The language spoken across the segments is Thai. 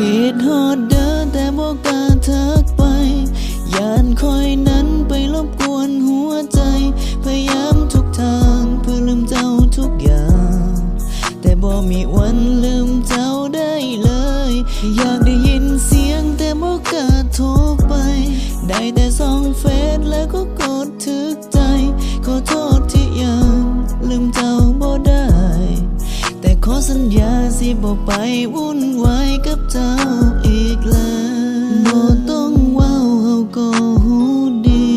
คิดฮอดเดินแต่บ่กล้าทักไปย่านคอยนั้นไปรบกวนหัวใจพยายามทุกทางเพื่อลืมเจ้าทุกอย่างแต่บ่มีวันลืมเจ้าได้เลยอยากได้ยินเสียงแต่บ่กล้าโทรไปได้แต่ส่องเฟซแล้วก็กดทึกใจขอโทษที่ยังลืมเจ้าบ่ได้แต่ขอสัญญาสิบ่ไปวุ่นวายกับเจ้าอีกแล้วบ่ต้องเว้าเฮาก็หูดี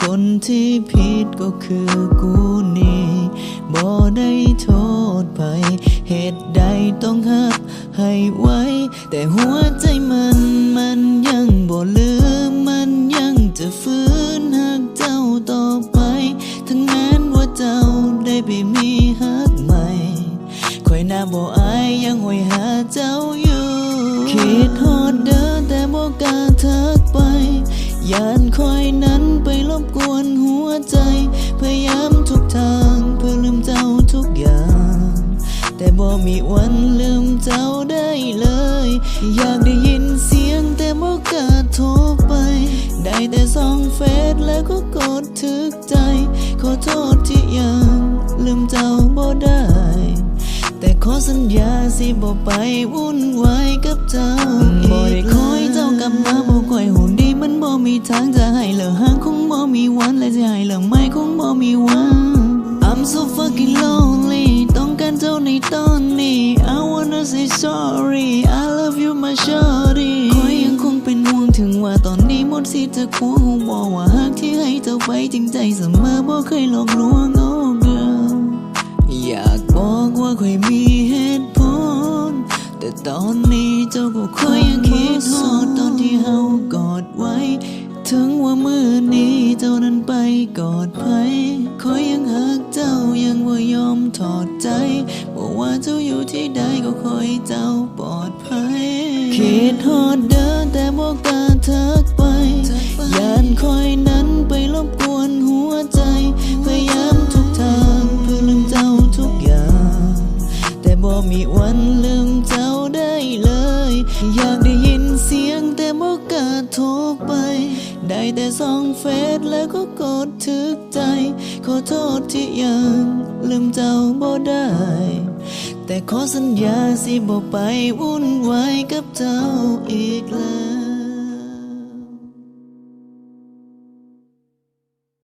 คนที่ผิดก็คือกูนี่บ่ได้โทษไผเหตุใดต้องหักให้ไว้แต่หัวใจมันยังบ่ลืมมันยังจะฟื้นหักเจ้าต่อไปทั้งนั้นว่าเจ้าได้ไปมีหักใหม่คอยหน้าบ่อายยังหวยหาเจ้าอยู่คิดฮอดเดินแต่บ่กล้าทักไปย่านคอยนั้นไปรบกวนหัวใจพยายามทุกทางเพื่อลืมเจ้าทุกอย่างแต่บ่มีวันลืมเจ้าได้เลยอยากได้ยินเสียงแต่บ่กล้าโทรไปได้แต่ส่องเฟซแล้วก็กดทึกใจขอโทษที่ยังลืมเจ้าบ่ได้แต่ขอสัญญาสิบ่ไปวุ่นวายกับเจ้าบ่ได้คอยเจ้ากลับมาบ่ค่อยหุ่นดีมันบ่มีทางจะให้เลิกห่างคงบ่มีวันและจะให้เลิกไม่คงบ่มีวัน I'm so fucking lonely ต้องการเจ้าในตอนนี้ I wanna say sorry I love you my shorty คอยยังคงเป็นห่วงถึงว่าตอนนี้หมดสิทธิ์จะควงคงบอกว่าหากที่ให้เจ้าไปจริงใจเสมอบ่เคยหลอกลวง oh girl อยากบอกว่าค่อยมีเหตุผลแต่ตอนนี้เจ้าก็ค่อยยังคิดฮอดตอนที่เฮากอดไว้ถึงว่ามื้อนี้เจ้านั้นไปกอดไผคอยยังหักเจ้ายังว่ายอมถอดใจบอกว่าเจ้าอยู่ที่ใดก็คอยเจ้าปลอดภัยคิดฮอดเดินแต่บ่กล้าทักไปย่านคอยนั้นไปรบกวนหัวใจพยายามทุกทางเพื่อลืมเจ้าทุกอย่างแต่บ่มีวันลืมเจ้าได้เลยอยากได้ยินเสียงแต่บ่กล้าโทรไปได้แต่ส่องเฟซแล้วก็กดทึกใจขอโทษที่ยังลืมเจ้าบ่ได้แต่ขอสัญญาสิบ่ไปวุ่นวายกับเจ้าอีกแล้ว